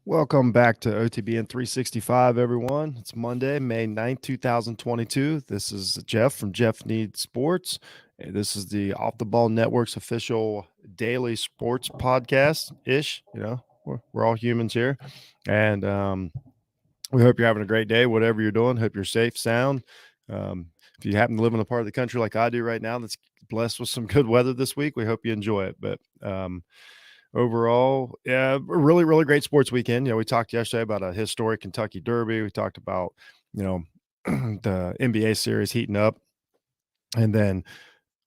Welcome back to OTBN365, everyone. It's Monday, May 9th, 2022. This is Jeff from Jeff Needs Sports. This is the Off the Ball Network's official daily sports podcast ish. We're all humans here. And we hope you're having a great day, whatever you're doing. Hope you're safe, sound. If you happen to live in a part of the country like I do right now that's blessed with some good weather this week, we hope you enjoy it. But overall, yeah, a really, really great sports weekend. We talked yesterday about a historic Kentucky Derby. We talked about, the NBA series heating up. And then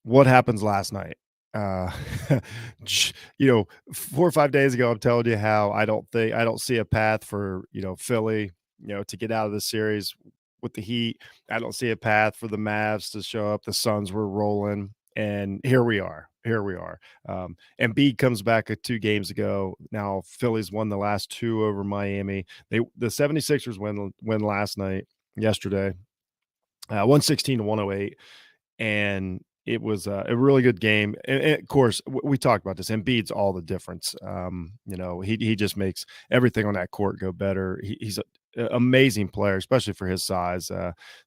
what happens last night? Uh, 4 or 5 days ago, I'm telling you how I don't see a path for, Philly, to get out of the series with the Heat. I don't see a path for the Mavs to show up. The Suns were rolling. And here we are. Embiid comes back 2 games ago. Now Philly's won the last 2 over Miami. The 76ers win last night, yesterday, 116-108, and it was a really good game. And of course, we talked about this. Embiid's all the difference. He just makes everything on that court go better. He's an amazing player, especially for his size.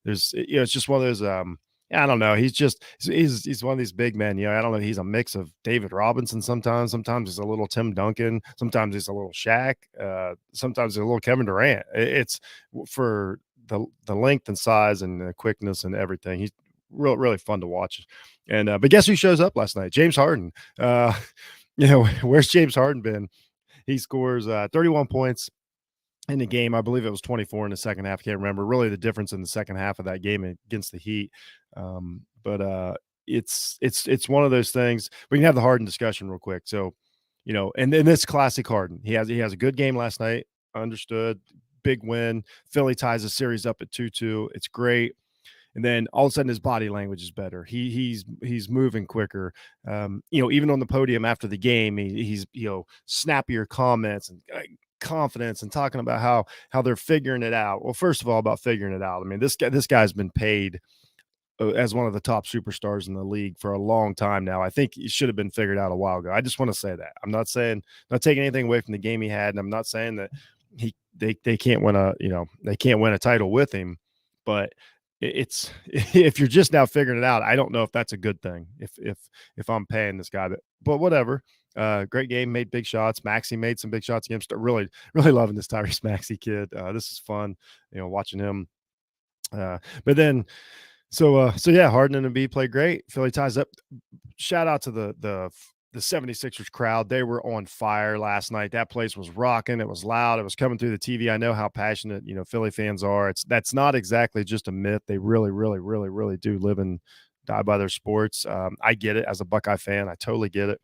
It's just one of those. I don't know. He's one of these big men. I don't know. He's a mix of David Robinson sometimes. Sometimes he's a little Tim Duncan. Sometimes he's a little Shaq. Sometimes he's a little Kevin Durant. It's for the length and size and the quickness and everything. He's really fun to watch. And but guess who shows up last night? James Harden. Where's James Harden been? He scores 31 points in the game. I believe it was 24 in the second half. I can't remember really the difference in the second half of that game against the Heat. But it's one of those things. We can have the Harden discussion real quick. So, and then this classic Harden. He has a good game last night. Understood. Big win. Philly ties the series up at 2-2. It's great. And then all of a sudden his body language is better. He's moving quicker. Even on the podium after the game, he's snappier comments and confidence and talking about how they're figuring it out. Well, first of all, about figuring it out. I mean, this guy's been paid as one of the top superstars in the league for a long time now. I think he should have been figured out a while ago. I just want to say that. I'm not taking anything away from the game he had, and I'm not saying that they can't win a title with him, but it's if you're just now figuring it out, I don't know if that's a good thing if I'm paying this guy, but whatever. Great game, made big shots. Maxey made some big shots against. Really, really loving this Tyrese Maxey kid. This is fun, watching him. But then, so yeah, Harden and Embiid played great. Philly ties up. Shout out to the 76ers crowd. They were on fire last night. That place was rocking. It was loud. It was coming through the TV. I know how passionate, Philly fans are. That's not exactly just a myth. They really, really, really, really do live and die by their sports. I get it as a Buckeye fan. I totally get it.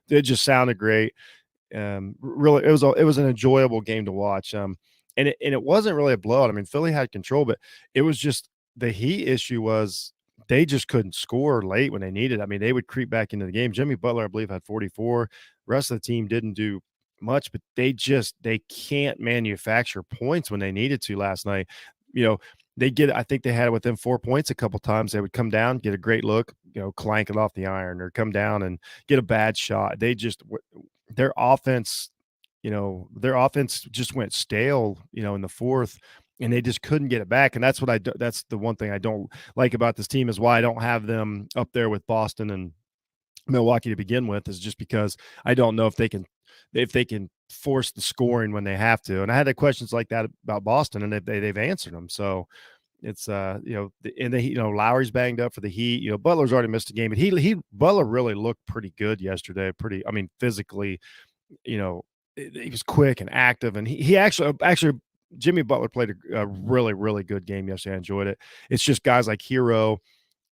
It just sounded great. Really, it was an enjoyable game to watch. And it wasn't really a blowout. I mean, Philly had control, but it was just the Heat issue was they just couldn't score late when they needed. I mean, they would creep back into the game. Jimmy Butler, I believe, had 44. The rest of the team didn't do much, but they can't manufacture points when they needed to last night. I think they had it within 4 points a couple times. They would come down, get a great look, clank it off the iron, or come down and get a bad shot. Their offense just went stale, in the fourth, and they just couldn't get it back. And that's the one thing I don't like about this team, is why I don't have them up there with Boston and Milwaukee to begin with, is just because I don't know if they can force the scoring when they have to. And I had questions like that about Boston, and they've answered them. So it's Lowry's banged up for the Heat. Butler's already missed a game, but Butler really looked pretty good yesterday. Physically, he was quick and active, and he actually Jimmy Butler played a really, really good game yesterday. I enjoyed it. It's just guys like Hero,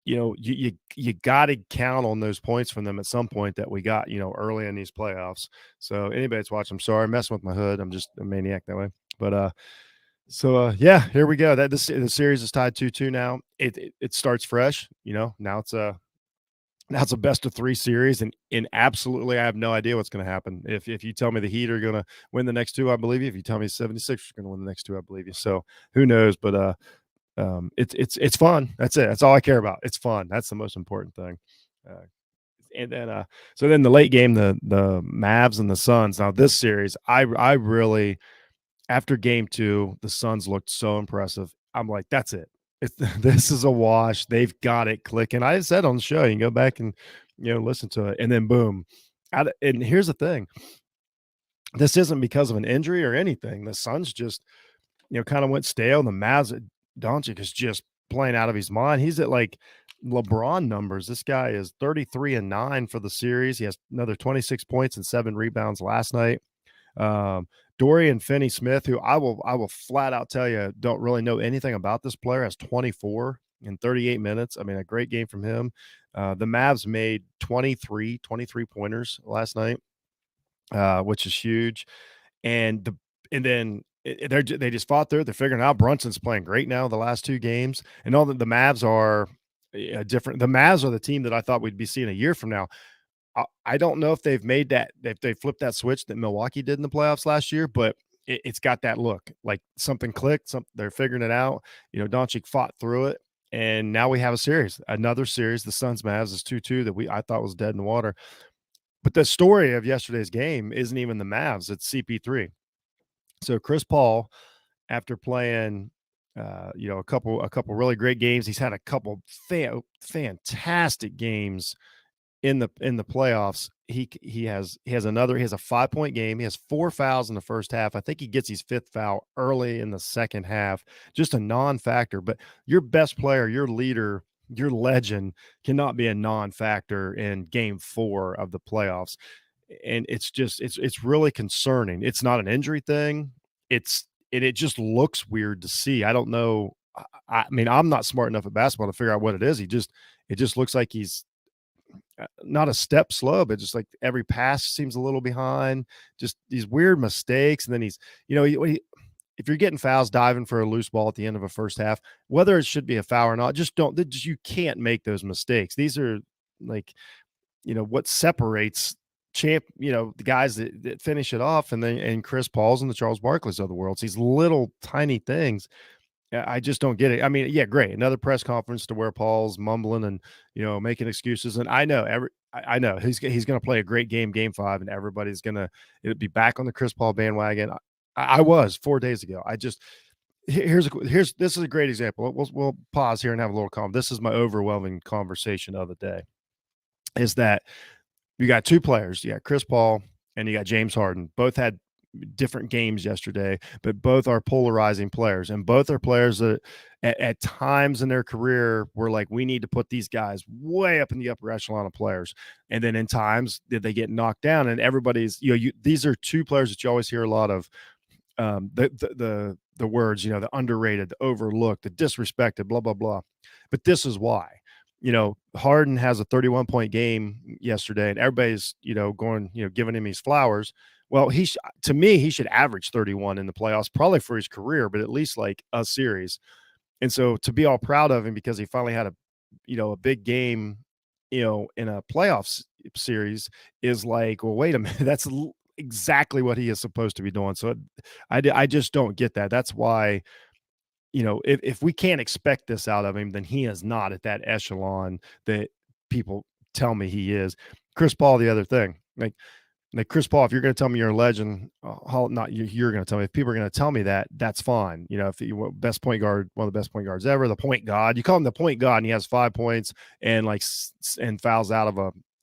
you got to count on those points from them at some point that we got, early in these playoffs. So anybody that's watching, I'm sorry, I'm messing with my hood. I'm just a maniac that way. But yeah, here we go. The series is tied 2-2 now. It starts fresh. Now it's a best of 3 series, and absolutely, I have no idea what's going to happen. If you tell me the Heat are going to win the next 2, I believe you. If you tell me 76 are going to win the next 2, I believe you. So who knows? But it's fun. That's it. That's all I care about. It's fun. That's the most important thing. And then so then the late game, the Mavs and the Suns. Now this series, I really, after game 2, the Suns looked so impressive. I'm like, that's it. This is a wash. They've got it clicking. I said on the show, you can go back and listen to it, and then boom. And here's the thing: this isn't because of an injury or anything. The Suns just kind of went stale. The Mavs, Doncic is just playing out of his mind. He's at like LeBron numbers. This guy is 33-9 for the series. He has another 26 points and 7 rebounds last night. Dorian Finney-Smith, who I will flat out tell you, don't really know anything about this player, has 24 in 38 minutes. I mean, a great game from him. The Mavs made 23 pointers last night, which is huge. And then they just fought through it. They're figuring out Brunson's playing great now the last 2 games, and all that the Mavs are different. The Mavs are the team that I thought we'd be seeing a year from now. I don't know if they've made that, if they flipped that switch that Milwaukee did in the playoffs last year, but it's got that look like something clicked. They're figuring it out. Doncic fought through it, and now we have another series. The Suns Mavs is 2-2 that I thought was dead in the water. But the story of yesterday's game isn't even the Mavs; it's CP3. So Chris Paul, after playing, a couple really great games, he's had a couple fantastic games in the playoffs. He has a 5-point game. He has 4 fouls in the first half. I think he gets his 5th foul early in the second half. Just a non-factor. But your best player, your leader, your legend cannot be a non-factor in game 4 of the playoffs. And it's really concerning. It's not an injury thing. It just looks weird to see. I don't know. I mean, I'm not smart enough at basketball to figure out what it is. It just looks like he's not a step slow, but just like every pass seems a little behind, just these weird mistakes. And then he's, if you're getting fouls diving for a loose ball at the end of a first half, whether it should be a foul or not, you can't make those mistakes. These are like, what separates the guys that finish it off, and Chris Paul's and the Charles Barkley's of the world. It's these little tiny things. I just don't get it. I mean, yeah, great. Another press conference to where Paul's mumbling and, making excuses. And I know he's going to play a great game 5, and everybody's going to be back on the Chris Paul bandwagon. I was 4 days ago. This is a great example. We'll pause here and have a little calm. This is my overwhelming conversation of the day, is that you got 2 players. You got Chris Paul and you got James Harden. Both had different games yesterday, but both are polarizing players, and both are players that at times in their career were like, we need to put these guys way up in the upper echelon of players. And then in times did they get knocked down, and everybody's, these are 2 players that you always hear a lot of, the words, the underrated, the overlooked, the disrespected, blah, blah, blah. But this is why. Harden has a 31-point game yesterday, and everybody's, going, giving him his flowers. Well, to me, he should average 31 in the playoffs, probably for his career, but at least like a series. And so to be all proud of him because he finally had a big game, in a playoffs series is like, well, wait a minute, that's exactly what he is supposed to be doing. So I just don't get that. That's why, if we can't expect this out of him, then he is not at that echelon that people tell me he is. Chris Paul, the other thing, like Chris Paul, if you're going to tell me you're a legend, not you're going to tell me. If people are going to tell me that, that's fine. If you best point guard, one of the best point guards ever, the point god, you call him the point god, and he has 5 points and and fouls out of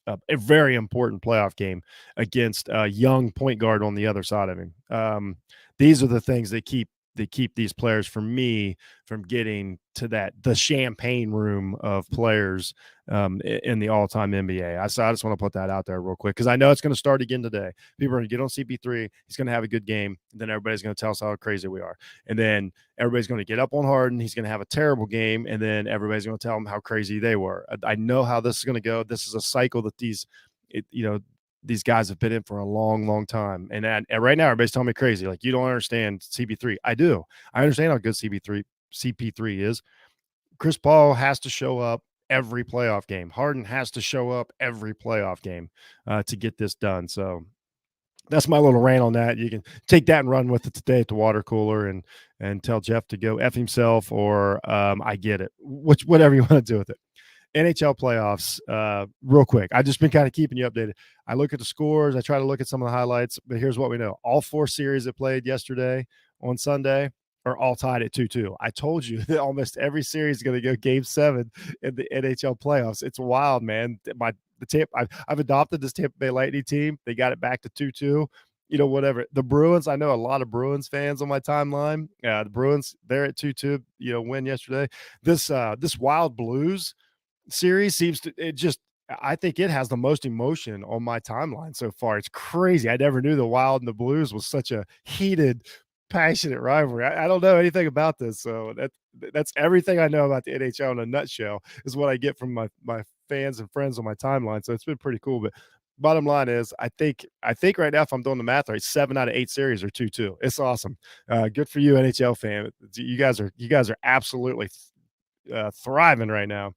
a very important playoff game against a young point guard on the other side of him. These are the things that keep these players, from me, from getting to the champagne room of players in the all-time NBA. So I just want to put that out there real quick, because I know it's going to start again today. People are going to get on CP3. He's going to have a good game. And then everybody's going to tell us how crazy we are. And then everybody's going to get up on Harden. He's going to have a terrible game. And then everybody's going to tell him how crazy they were. I know how this is going to go. This is a cycle that these guys have been in for a long, long time. And right now, everybody's telling me crazy. Like, you don't understand CP3. I do. I understand how good CP3 is. Chris Paul has to show up every playoff game. Harden has to show up every playoff game to get this done. So that's my little rant on that. You can take that and run with it today at the water cooler and tell Jeff to go F himself, or I get it. Whatever you want to do with it. NHL playoffs, real quick. I've just been kind of keeping you updated. I look at the scores. I try to look at some of the highlights, but here's what we know. All four series that played yesterday on Sunday are all tied at 2-2. I told you that almost every series is going to go game 7 in the NHL playoffs. It's wild, man. I've adopted this Tampa Bay Lightning team. They got it back to 2-2. Whatever. The Bruins, I know a lot of Bruins fans on my timeline. The Bruins, they're at 2-2, win yesterday. This Wild Blues series seems to it just I think it has the most emotion on my timeline so far. It's crazy. I never knew the Wild and the Blues was such a heated, passionate rivalry. I don't know anything about this, so that's everything I know about the NHL in a nutshell is what I get from my fans and friends on my timeline. So it's been pretty cool. But bottom line is, I think right now, if I'm doing the math right, 7 out of 8 series are 2-2. It's awesome. Good for you, NHL fan. You guys are absolutely thriving right now.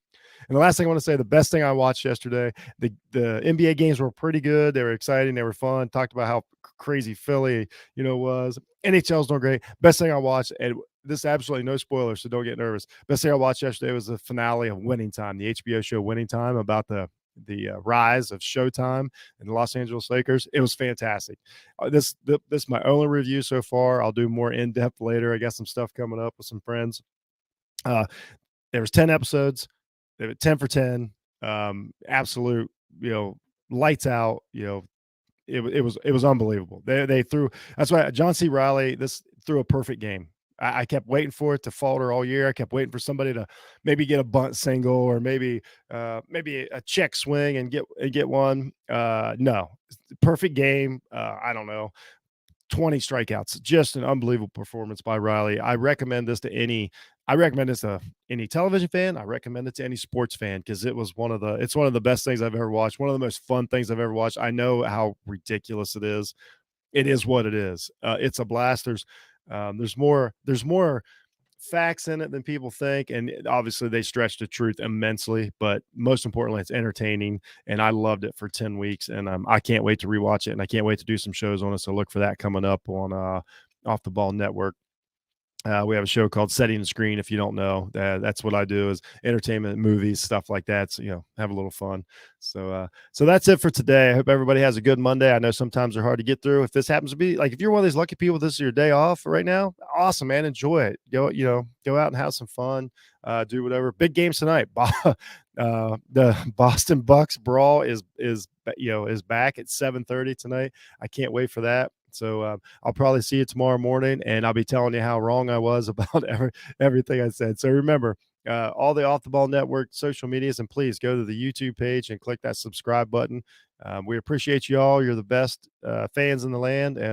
And the last thing I want to say, the best thing I watched yesterday, the NBA games were pretty good. They were exciting. They were fun. Talked about how crazy Philly, was. NHL's doing great. Best thing I watched, and this is absolutely no spoilers, so don't get nervous. Best thing I watched yesterday was the finale of Winning Time, the HBO show Winning Time, about the rise of Showtime and the Los Angeles Lakers. It was fantastic. This is my only review so far. I'll do more in depth later. I got some stuff coming up with some friends. Uh, there was 10 episodes. They were 10 for 10. Absolute, lights out. It was unbelievable. They threw. That's why John C. Riley threw a perfect game. I kept waiting for it to falter all year. I kept waiting for somebody to maybe get a bunt single or maybe a check swing and get one. No, perfect game. I don't know. 20 strikeouts, just an unbelievable performance by Riley. I recommend this to any television fan. I recommend it to any sports fan because it's one of the best things I've ever watched. One of the most fun things I've ever watched. I know how ridiculous it is. It is what it is. It's a blast. There's more facts in it than people think, and obviously they stretch the truth immensely, but most importantly it's entertaining, and I loved it for 10 weeks, and I can't wait to rewatch it, and I can't wait to do some shows on it. So look for that coming up on Off the Ball Network. We have a show called Setting the Screen. If you don't know, that's what I do, is entertainment, movies, stuff like that. So, have a little fun. So that's it for today. I hope everybody has a good Monday. I know sometimes they're hard to get through. If this happens to be like, if you're one of these lucky people, this is your day off right now. Awesome, man. Enjoy it. Go out and have some fun. Do whatever. Big games tonight. The Boston Bucks brawl is back at 7:30 tonight. I can't wait for that. So I'll probably see you tomorrow morning, and I'll be telling you how wrong I was about everything I said. So remember, all the Off the Ball Network social medias, and please go to the YouTube page and click that subscribe button. We appreciate you all. You're the best fans in the land, and